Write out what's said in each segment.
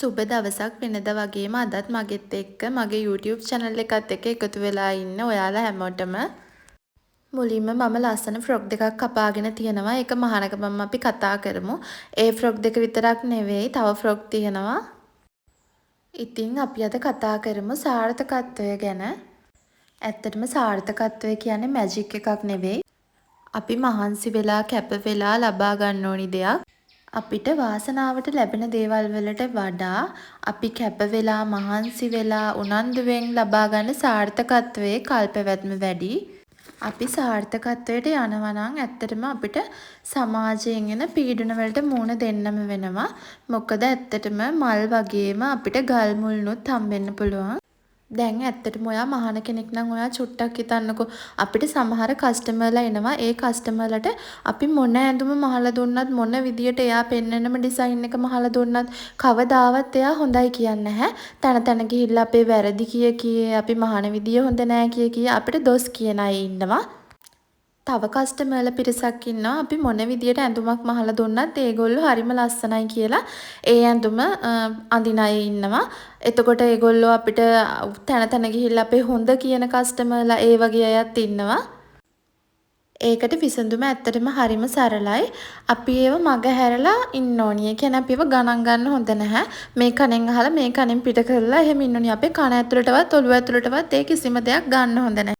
සුබ දවසක් වෙනදා වගේම අදත් මගෙත් එක්ක මගේ YouTube channel එකත් එක්ක එකතු වෙලා ඉන්න ඔයාලා හැමෝටම මුලින්ම මම ලස්සන ෆ්‍රොක් දෙකක් කපාගෙන තියෙනවා. ඒක මහානක මම අපි කතා කරමු. ඒ ෆ්‍රොක් දෙක විතරක් නෙවෙයි තව ෆ්‍රොක් තියෙනවා. ඉතින් අපි අද කතා කරමු සාර්ථකත්වය ගැන. ඇත්තටම සාර්ථකත්වය කියන්නේ මැජික් එකක් නෙවෙයි. අපි මහන්සි වෙලා කැප වෙලා ලබා ගන්න ඕනි දෙයක්. අපිට වාසනාවට ලැබෙන දේවල් වලට වඩා අපි කැප වෙලා මහන්සි වෙලා උනන්දුවෙන් ලබා ගන්න සාර්ථකත්වයේ කල්පවැත්ම වැඩි. අපි සාර්ථකත්වයට යනවා නම් ඇත්තටම අපිට සමාජයෙන් එන පීඩන වලට මුහුණ දෙන්නම වෙනවා. මොකද ඇත්තටම මල් වගේම අපිට ගල් මුල්නුත් හම්බෙන්න පුළුවන්. දැන් ඇත්තටම ඔයා මහාන කෙනෙක් නම් ඔයා චුට්ටක් හිතන්නකෝ අපිට සමහර කස්ටමර්ලා එනවා ඒ කස්ටමර්ලට අපි මොන ඇඳුම මහලා දුන්නත් මොන විදියට එයා පෙන්නනම ඩිසයින් එක මහලා දුන්නත් කවදාවත් එයා හොඳයි කියන්නේ නැහැ. තන තන ගිහිල්ලා අපේ වැරදි කිය අපි මහාන විදිය හොඳ නැහැ කිය අපිට දොස් කියන අය ඉන්නවා. තව කස්ටමර්ලා පිරිසක් ඉන්නවා අපි මොන විදියට ඇඳුමක් මහලා දුන්නත් ඒගොල්ලෝ හරිම ලස්සනයි කියලා ඒ ඇඳුම අඳින අය ඉන්නවා. එතකොට ඒගොල්ලෝ අපිට තන තන ගිහිල්ලා අපේ හොඳ කියන කස්ටමර්ලා ඒ වගේ අයත් ඉන්නවා. ඒකට විසඳුම ඇත්තටම හරිම සරලයි. අපි ඒව මග හැරලා ඉන්න ඕනි. ඒ කියන්නේ අපිව ගණන් ගන්න හොඳ නැහැ. මේ කණෙන් අහලා මේ කණෙන් පිට කරලා එහෙම ඉන්න ඕනි. අපේ කන ඇතුළටවත් ඔළුව ඇතුළටවත් ඒ කිසිම දෙයක් ගන්න හොඳ නැහැ.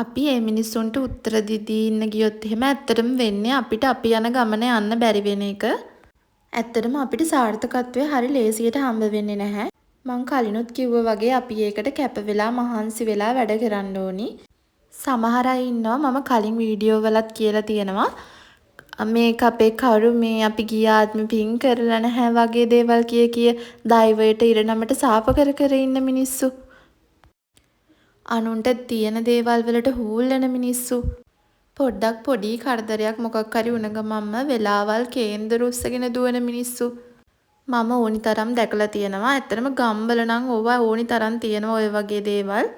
අපි මේ මිනිස්සුන්ට උත්තර දීදී ඉන්න ගියොත් එහෙම ඇත්තටම වෙන්නේ අපිට අපි යන ගමන යන්න බැරි වෙන එක. ඇත්තටම අපිට සාර්ථකත්වය හරි ලේසියට හම්බ වෙන්නේ නැහැ. මං කලිනුත් කිව්වා වගේ අපි ඒකට කැප වෙලා මහන්සි වෙලා වැඩ කරන්න ඕනි. සමහර අය ඉන්නවා මම කලින් වීඩියෝ වලත් කියලා තියෙනවා. මේක අපේ කරු මේ අපි ගිය ආත්මෙ පින් කරලා නැහැ වගේ දේවල් කිය දෛවයට ඉරණමට සාප කර ඉන්න මිනිස්සු. අනුන්ට තියෙන දේවල් වලට හූල් වෙන මිනිස්සු. පොඩ්ඩක් පොඩි කරදරයක් මොකක් හරි වුණ ගමන්ම වෙලාවල් කේන්දර උස්සගෙන දුවන මිනිස්සු. මම ඕනි තරම් දැකලා තියෙනවා. ඇත්තටම ගම්වල නම් ඕවා ඕනි තරම් තියෙනවා ඔය වගේ දේවල්.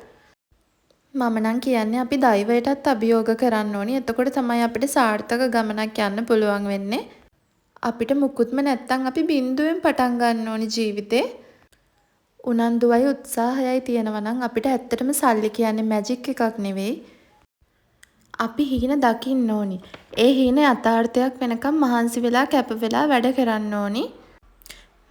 මම නම් කියන්නේ අපි දෛවයටත් අභියෝග කරන්න ඕනි. එතකොට තමයි අපිට සාර්ථක ගමනක් යන්න පුළුවන් වෙන්නේ. අපිට මුකුත්ම නැත්තම් අපි බිඳුවෙන් පටන් ගන්න ඕනි ජීවිතේ. උනන්දුවයි උත්සාහයයි තියෙනවා නම් අපිට ඇත්තටම සල්ලි කියන්නේ මැජික් එකක් නෙවෙයි. අපි හීන දකින්න ඕනි. ඒ හීන යථාර්ථයක් වෙනකම් මහන්සි වෙලා කැප වෙලා වැඩ කරන්න ඕනි.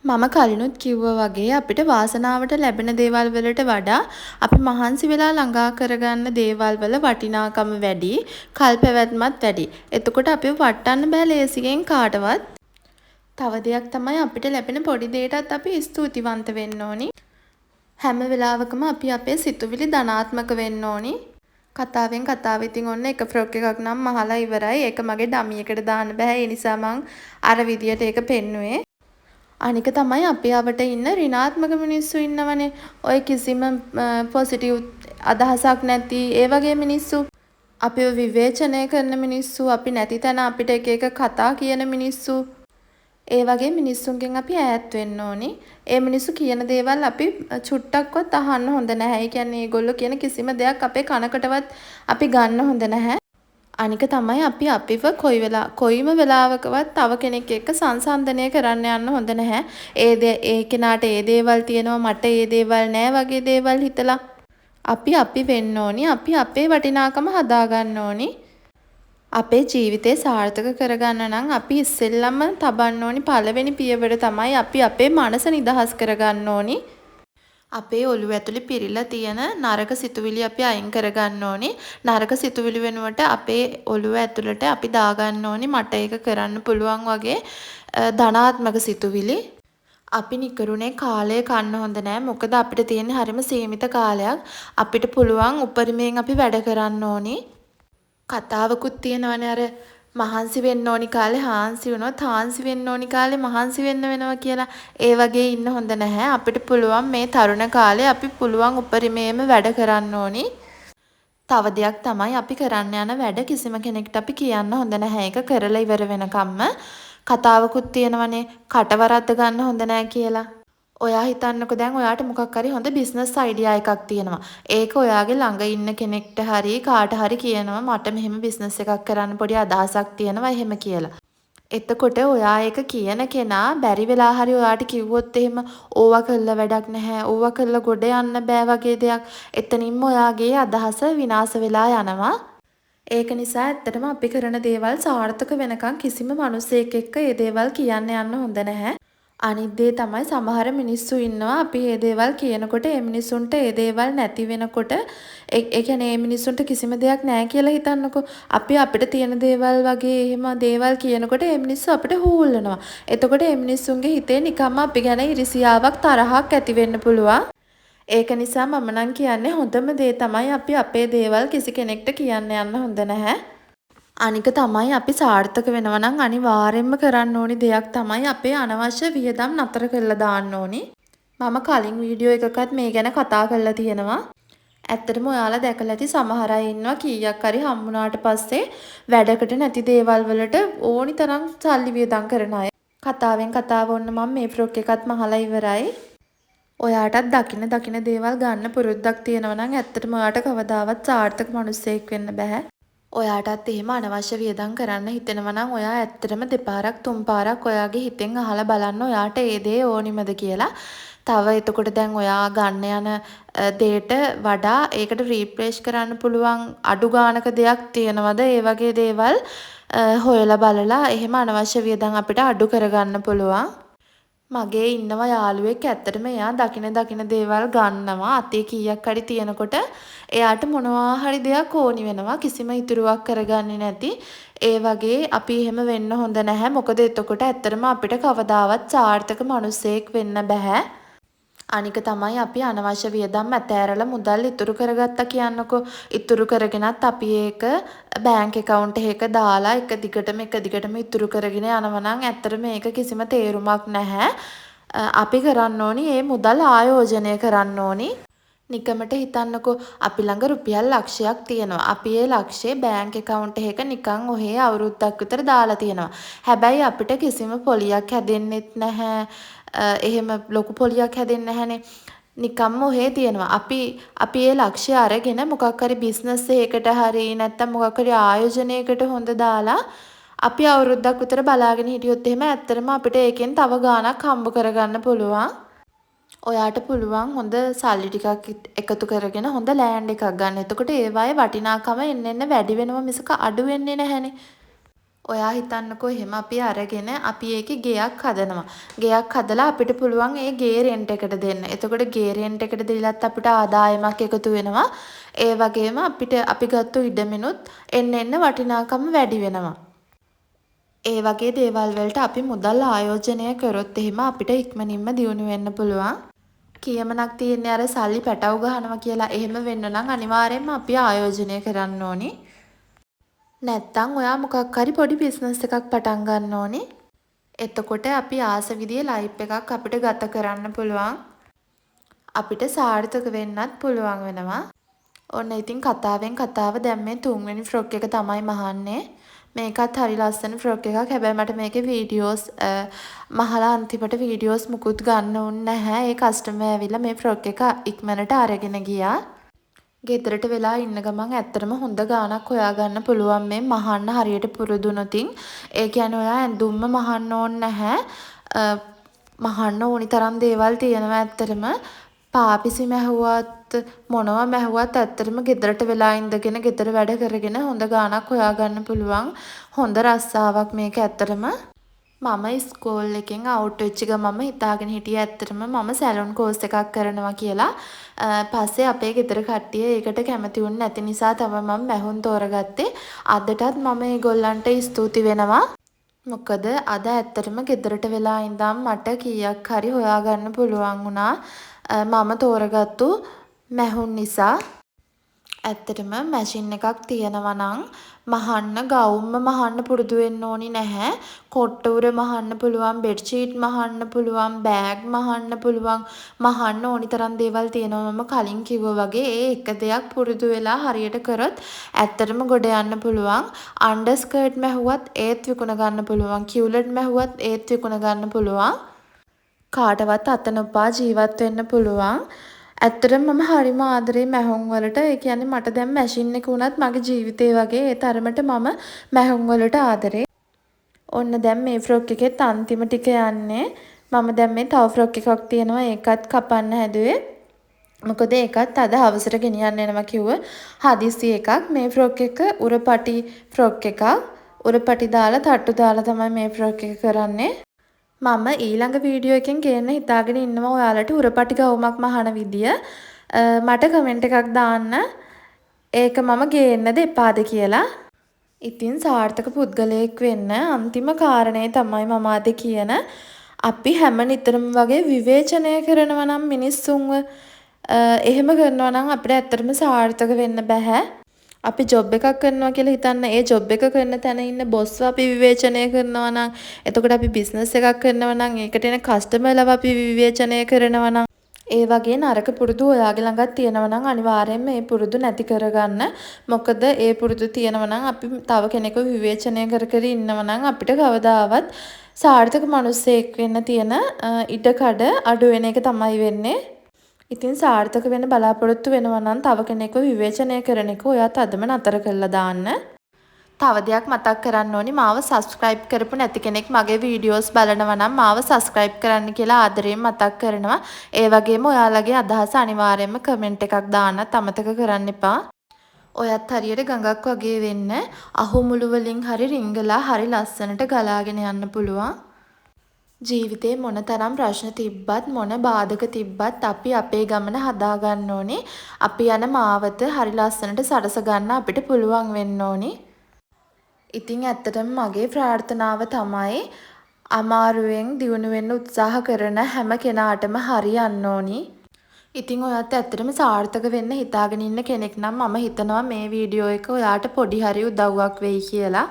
මම කලිනුත් කිව්වා වගේ අපිට වාසනාවට ලැබෙන දේවල් වලට වඩා අපි මහන්සි වෙලා ළඟා කරගන්න දේවල් වල වටිනාකම වැඩි, කල්පැවැත්මත් වැඩි. එතකොට අපිව වටන්න බෑ ලේසියෙන් කාටවත්. තව දෙයක් තමයි අපිට ලැබෙන පොඩි දෙයටත් අපි ස්තුතිවන්ත වෙන්න ඕනි. හැම වෙලාවකම අපි අපේ සිතුවිලි ධනාත්මක වෙන්න ඕනි. කතාවෙන් කතාව ඉතින් ඔන්න එක ෆ්‍රොක් එකක් නම් මහලා ඉවරයි. ඒක මගේ ඩමි එකට දාන්න බෑ. ඒ නිසා මං අර විදියට ඒක පෙන්නුවේ. අනික තමයි අපි ආවට ඉන්න ඍණාත්මක මිනිස්සු ඉන්නවනේ. ඔය කිසිම පොසිටිව් අදහසක් නැති ඒ වගේ මිනිස්සු. අපිව විවේචනය කරන මිනිස්සු, අපි නැති තැන අපිට එක එක කතා කියන මිනිස්සු. ඒ වගේ මිනිස්සුන්ගෙන් අපි ඈත් වෙන්න ඕනි. ඒ මිනිස්සු කියන දේවල් අපි චුට්ටක්වත් අහන්න හොඳ නැහැ. ඒ කියන්නේ ඒගොල්ලෝ කියන කිසිම දෙයක් අපේ කනකටවත් අපි ගන්න හොඳ නැහැ. අනික තමයි අපි අපිව කොයිම වෙලාවකවත් තව කෙනෙක් එක්ක සංසන්දනය කරන්න යන්න හොඳ නැහැ. ඒ කෙනාට ඒ දේවල් තියෙනවා මට ඒ දේවල් නෑ වගේ දේවල් හිතලා අපි වෙන්න ඕනි. අපි අපේ වටිනාකම හදා ගන්න ඕනි. අපේ ජීවිතේ සාර්ථක කරගන්න නම් අපි ඉස්සෙල්ලම තබන්න ඕනි පළවෙනි පියවර තමයි අපි අපේ මනස නිදහස් කරගන්න ඕනි. අපේ ඔළුව ඇතුලේ පිරීලා තියෙන නරක සිතුවිලි අපි අයින් කරගන්න ඕනි. නරක සිතුවිලි වෙනුවට අපේ ඔළුව ඇතුලට අපි දාගන්න ඕනි මට ඒක කරන්න පුළුවන් වගේ ධනාත්මක සිතුවිලි. අපි නිකරුණේ කාලය කන්න හොඳ නෑ. මොකද අපිට තියෙන හරිම සීමිත කාලයක්. අපිට පුළුවන් උපරිමයෙන් අපි වැඩ කරන්න ඕනි. කතාවකුත් තියෙනවනේ අර මහන්සි වෙන්න ඕනි කාලේ හාන්සි වුණොත් හාන්සි වෙන්න ඕනි කාලේ මහන්සි වෙන්න වෙනවා කියලා. ඒ වගේ ඉන්න හොඳ නැහැ. අපිට පුළුවන් මේ තරුණ කාලේ අපි පුළුවන් උපරිමයෙන්ම වැඩ කරන්න ඕනි. තව දෙයක් තමයි අපි කරන්න යන වැඩ කිසිම කෙනෙක්ට අපි කියන්න හොඳ නැහැ. ඒක කරලා ඉවර වෙනකම්ම කතාවකුත් තියෙනවනේ කටවරද්ද ගන්න හොඳ නැහැ කියලා. ඔයා හිතන්නකෝ දැන් ඔයාට මොකක් හරි හොඳ බිස්නස් අයිඩියා එකක් තියෙනවා. ඒක ඔයාගේ ළඟ ඉන්න කෙනෙක්ට හරි කාට හරි කියනවා මට මෙහෙම බිස්නස් එකක් කරන්න පොඩි අදහසක් තියෙනවා එහෙම කියලා. එතකොට ඔයා ඒක කියන කෙනා බැරි වෙලා හරි ඔයාට කිව්වොත් එහෙම ඕවා කළා වැඩක් නැහැ. ඕවා කළා ගොඩ යන්න බෑ වගේ දෙයක්. එතනින්ම ඔයාගේ අදහස විනාශ වෙලා යනවා. ඒක නිසා ඇත්තටම අපි කරන දේවල් සාර්ථක වෙනකන් කිසිම මිනිසෙක් එක්ක ඒ දේවල් කියන්න යන්න හොඳ නැහැ. අනිත් දේ තමයි සමහර මිනිස්සු ඉන්නවා අපි මේ දේවල් කියනකොට ඒ මිනිසුන්ට ඒ දේවල් නැති වෙනකොට ඒ කියන්නේ ඒ මිනිසුන්ට කිසිම දෙයක් නැහැ කියලා හිතන්නකෝ. අපි අපිට තියෙන දේවල් වගේ එහෙම දේවල් කියනකොට ඒ මිනිස්සු අපිට හූල්ලනවා. එතකොට ඒ මිනිස්සුන්ගේ හිතේ නිකම්ම අපි ගැන ඉරිසියාවක් තරහක් ඇති වෙන්න පුළුවන්. ඒක නිසා මම නම් කියන්නේ හොඳම දේ තමයි අපි අපේ දේවල් කිසි කෙනෙක්ට කියන්න යන්න හොඳ නැහැ. අනික තමයි අපි සාර්ථක වෙනවා නම් අනිවාර්යෙන්ම කරන්න ඕනි දෙයක් තමයි අපේ අනවශ්‍ය වියදම් නතර කරලා දාන්න ඕනි. මම කලින් වීඩියෝ එකකත් මේ ගැන කතා කරලා තියෙනවා. ඇත්තටම ඔයාලා දැකලා ඇති සමහර අය ඉන්නවා කීයක් හරි හම්බුනාට පස්සේ වැඩකට නැති දේවල් වලට ඕනි තරම් සල්ලි වියදම් කරන අය. කතාවෙන් කතාව වොන්න මම මේ ෆ්‍රොක් එකත් මහලා ඉවරයි. ඔයාටත් දකින දේවල් ගන්න පුරුද්දක් තියෙනවා නම් ඇත්තටම ඔයාට කවදාවත් සාර්ථක මිනිසෙක් වෙන්න බෑ. ඔයාටත් එහෙම අනවශ්‍ය වියදම් කරන්න හිතෙනවා නම් ඔයා ඇත්තටම දෙපාරක් තුන් පාරක් ඔයාගේ හිතෙන් අහලා බලන්න ඔයාට ඒ දේ ඕනිමද කියලා. තව එතකොට දැන් ඔයා ගන්න යන දේට වඩා ඒකට රීප්ලේස් කරන්න පුළුවන් අඩු ගානක දෙයක් තියෙනවද? ඒ වගේ දේවල් හොයලා බලලා එහෙම අනවශ්‍ය වියදම් අපිට අඩු කරගන්න පුළුවන්. මගේ ඉන්නවා යාළුවෙක් ඇත්තටම එයා දකින දේවල් ගන්නවා අතේ කීයක් හරි තියෙනකොට එයාට මොනවා හරි දෙයක් ඕනි වෙනවා කිසිම ඉතුරුවක් කරගන්නේ නැති ඒ වගේ අපි එහෙම වෙන්න හොඳ නැහැ මොකද එතකොට ඇත්තටම අපිට කවදාවත් සාර්ථක මිනිසෙක් වෙන්න බෑ. අනික තමයි අපි අනවශ්‍ය වියදම් ඇතෑරලා මුදල් ඉතුරු කරගත්තා කියන්නකෝ. ඉතුරු කරගෙනත් අපි ඒක බැංක් account එකක දාලා එක දිගටම ඉතුරු කරගෙන යනවා නම් ඇත්තට මේක කිසිම තේරුමක් නැහැ. අපි කරන්න ඕනි මේ මුදල් ආයෝජනය කරන්න ඕනි. නිකමට හිතන්නකෝ අපි ළඟ රුපියල් ලක්ෂයක් තියෙනවා. අපි ඒ ලක්ෂේ බැංක් account එකක නිකන් ඔහේ අවුරුද්දක් විතර දාලා තියෙනවා. හැබැයි අපිට කිසිම පොලියක් හැදෙන්නෙත් නැහැ. එහෙම ලොකු පොලියක් හැදෙන්නේ නැහනේ. නිකම්ම ඔහේ තියෙනවා. අපි ඒ ලක්ෂ්‍ය අරගෙන මොකක් හරි බිස්නස් එකකට හරි නැත්නම් මොකක් හරි ආයෝජනයකට හොඳ දාලා අපි අවුරුද්දක් විතර බලාගෙන හිටියොත් එහෙම ඇත්තටම අපිට ඒකෙන් තව ගාණක් හම්බ කරගන්න පුළුවන්. ඔයාට පුළුවන් හොඳ සල්ලි ටිකක් එකතු කරගෙන හොඳ ලෑන්ඩ් එකක් ගන්න. එතකොට ඒවායේ වටිනාකම එන්න වැඩි වෙනවා මිසක අඩු වෙන්නේ නැහනේ. ඔයා හිතන්නකෝ එහෙම අපි අරගෙන අපි ඒකේ ගෙයක් හදනවා. ගෙයක් හදලා අපිට පුළුවන් ඒ ගේ රෙන්ට් එකට දෙන්න. එතකොට ගේ රෙන්ට් එකට දීලත් අපිට ආදායමක් එකතු වෙනවා. ඒ වගේම අපි ගත්ත ඉඩමෙනුත් එන්න වටිනාකම වැඩි වෙනවා. ඒ වගේ දේවල් වලට අපි මුදල් ආයෝජනය කරොත් එහෙම අපිට ඉක්මනින්ම දියුණු වෙන්න පුළුවන්. කියමනක් තියෙන්නේ අර සල්ලි පැටව ගහනවා කියලා. එහෙම වෙන්න නම් අනිවාර්යයෙන්ම අපි ආයෝජනය කරන්න ඕනි. නැත්තම් ඔයා මොකක් හරි පොඩි බිස්නස් එකක් පටන් ගන්න ඕනේ. එතකොට අපි ආස විදියේ ලයිෆ් එකක් අපිට ගත කරන්න පුළුවන්. අපිට සාර්ථක වෙන්නත් පුළුවන් වෙනවා. ඔන්න ඉතින් කතාවෙන් කතාව දැන් මේ 3 වෙනි ෆ්‍රොක් එක තමයි මහන්නේ. මේකත් හරි ලස්සන ෆ්‍රොක් එකක්. හැබැයි මට මේකේ වීඩියෝස් මහලා අන්තිමට වීඩියෝස් මුකුත් ගන්න උන්නේ නැහැ. ඒ කස්ටමර් ඇවිල්ලා මේ ෆ්‍රොක් එක ඉක්මනට අරගෙන ගියා. ගෙදරට වෙලා ඉන්න ගමන් ඇත්තටම හොඳ ගාණක් හොයාගන්න පුළුවන් මේ මහන්න හරියට පුරුදු වුණොතින්. ඒ කියන්නේ ඔයා ඇඳුම්ම මහන්න ඕනේ නැහැ. මහන්න ඕනි තරම් දේවල් තියෙනවා ඇත්තටම. පාපිසි මැහුවත් මොනවා මැහුවත් ඇත්තටම ගෙදරට වෙලා ඉඳගෙන ගෙදර වැඩ කරගෙන හොඳ ගාණක් හොයාගන්න පුළුවන්. හොඳ රස්සාවක් මේක ඇත්තටම. මම ස්කෝල් එකෙන් අවුට් වෙච්ච ගමම හිතාගෙන හිටියේ ඇත්තටම මම සැලොන් කෝස් එකක් කරනවා කියලා. පස්සේ අපේ ගෙදර කට්ටිය ඒකට කැමති වුණ නැති නිසා තමයි මම මැහුම් තෝරගත්තේ. අදටත් මම ඒගොල්ලන්ට ස්තුති වෙනවා. මොකද අද ඇත්තටම ගෙදරට වෙලා ඉඳන් මට කීයක් හරි හොයාගන්න පුළුවන් වුණා. මම තෝරගත්තු මැහුම් නිසා. ඇත්තටම මැෂින් එකක් තියෙනවා නම් මහන්න ගවුම්ම මහන්න පුරුදු වෙන්න ඕනි නැහැ. කොට්ට උර මහන්න පුළුවන්, බෙඩ්ෂීට් මහන්න පුළුවන්, බෑග් මහන්න පුළුවන්. මහන්න ඕනි තරම් දේවල් තියෙනවා. මම කලින් කිව්වා වගේ ඒ එක දෙයක් පුරුදු වෙලා හරියට කරොත් ඇත්තටම ගොඩ යන්න පුළුවන්. අන්ඩර් ස්කර්ට් මැහුවත් ඒත් විකුණ ගන්න පුළුවන්. කිව්ලට් මැහුවත් ඒත් විකුණ ගන්න පුළුවන්. කාටවත් අත නොපා ජීවත් වෙන්න පුළුවන්. ඇත්තටම මම හරිම ආදරේ මැහුම් වලට. ඒ කියන්නේ මට දැන් මැෂින් එක උනත් මගේ ජීවිතේ වගේ ඒ තරමට මම මැහුම් වලට ආදරේ. ඔන්න දැන් මේ ෆ්‍රොක් එකෙත් අන්තිම ටික යන්නේ. මම දැන් මේ තව ෆ්‍රොක් එකක් තියෙනවා ඒකත් කපන්න හැදුවේ. මොකද ඒකත් අද හවසට ගෙනියන්න එනවා කිව්ව හදිස්සි එකක්. මේ ෆ්‍රොක් එක උරපටි ෆ්‍රොක් එකක්. උරපටි දාලා තට්ටු දාලා තමයි මේ ෆ්‍රොක් එක කරන්නේ. මම ඊළඟ වීඩියෝ එකෙන් ගේන්න හිතාගෙන ඉන්නවා ඔයාලට උරපටි ගවුමක් මහන විදිය. මට කමෙන්ට් එකක් දාන්න. ඒක මම ගේන්නද එපාද කියලා. ඉතින් සාර්ථක පුද්ගලයෙක් වෙන්න අන්තිම කාරණේ තමයි මම අද කියන අපි හැම නිතරම වගේ විවේචනය කරනවා නම් මිනිස්සුන්ව එහෙම කරනවා නම් අපිට ඇත්තටම සාර්ථක වෙන්න බෑ. අපි ජොබ් එකක් කරනවා කියලා හිතන්න ඒ ජොබ් එක කරන තැන ඉන්න බොස්ව අපි විවේචනය කරනවා නම් එතකොට අපි බිස්නස් එකක් කරනවා නම් ඒකට එන කස්ටමර්ලව අපි විවේචනය කරනවා නම් ඒ වගේ නරක පුරුදු ඔයාගේ ළඟත් තියෙනවා නම් අනිවාර්යයෙන්ම ඒ පුරුදු නැති කරගන්න. මොකද ඒ පුරුදු තියෙනවා නම් අපි තව කෙනෙකුව විවේචනය කර කර ඉන්නවා නම් අපිට කවදාවත් සාර්ථක මිනිස්සෙක් වෙන්න තියෙන ඉඩකඩ අඩු වෙන එක තමයි වෙන්නේ. ඉතින් සාර්ථක වෙන්න බලාපොරොත්තු වෙනවා නම් තව කෙනෙකුව විවේචනය කරන එක ඔයාත් අදම නතර කරලා දාන්න. තව දෙයක් මතක් කරන්න ඕනි මාව සබස්ක්‍රයිබ් කරපු නැති කෙනෙක් මගේ වීඩියෝස් බලනවා නම් මාව සබස්ක්‍රයිබ් කරන්න කියලා ආදරයෙන් මතක් කරනවා. ඒ වගේම ඔයාලගේ අදහස අනිවාර්යයෙන්ම කමෙන්ට් එකක් දාන්නත් අමතක කරන්න එපා. ඔයත් හරියට ගඟක් වගේ වෙන්න අහුමුළු වලින් හරි රිංගලා හරි ලස්සනට ගලාගෙන යන්න පුළුවන්. ජීවිතේ මොනතරම් ප්‍රශ්න තිබ්බත් මොන බාධක තිබ්බත් අපි අපේ ගමන හදා ගන්න ඕනේ. අපි යන මාවත හරි ලස්සනට සරස ගන්න අපිට පුළුවන් වෙන්න ඕනේ. ඉතින් ඇත්තටම මගේ ප්‍රාර්ථනාව තමයි අමාරුවෙන් දියුණු වෙන්න උත්සාහ කරන හැම කෙනාටම හරියන්න ඕනි. ඉතින් ඔයත් ඇත්තටම සාර්ථක වෙන්න හිතාගෙන ඉන්න කෙනෙක් නම් මම හිතනවා මේ වීඩියෝ එක ඔයාට පොඩි හරි උදව්වක් වෙයි කියලා.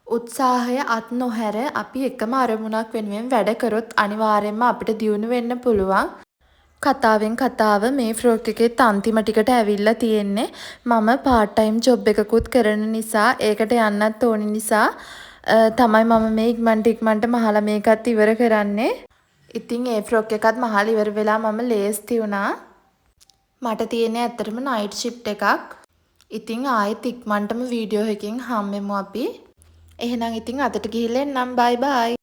උත්සාහය අත් නොහැර අපි එකම අරමුණක් වෙනුවෙන් වැඩ කරොත් අනිවාර්යයෙන්ම අපිට දියුණු වෙන්න පුළුවන්. කතාවෙන් කතාව මේ ෆ්‍රොක් එකෙත් අන්තිම ටිකට ඇවිල්ලා තියෙන්නේ. මම part time job එකකුත් කරන නිසා ඒකට යන්නත් ඕන නිසා තමයි මම මේ ඉක්මනට මහලා මේකත් ඉවර කරන්නේ. ඉතින් ඒ ෆ්‍රොක් එකත් මහලා ඉවර වෙලා මම ලේස්ති වුණා. මට තියෙන්නේ ඇත්තටම night shift එකක්. ඉතින් ආයෙත් ඉක්මනටම වීඩියෝ එකකින් හම්බෙමු අපි. එහෙනම් ඉතින් අදට ගිහිල්ලා එන්නම් bye bye.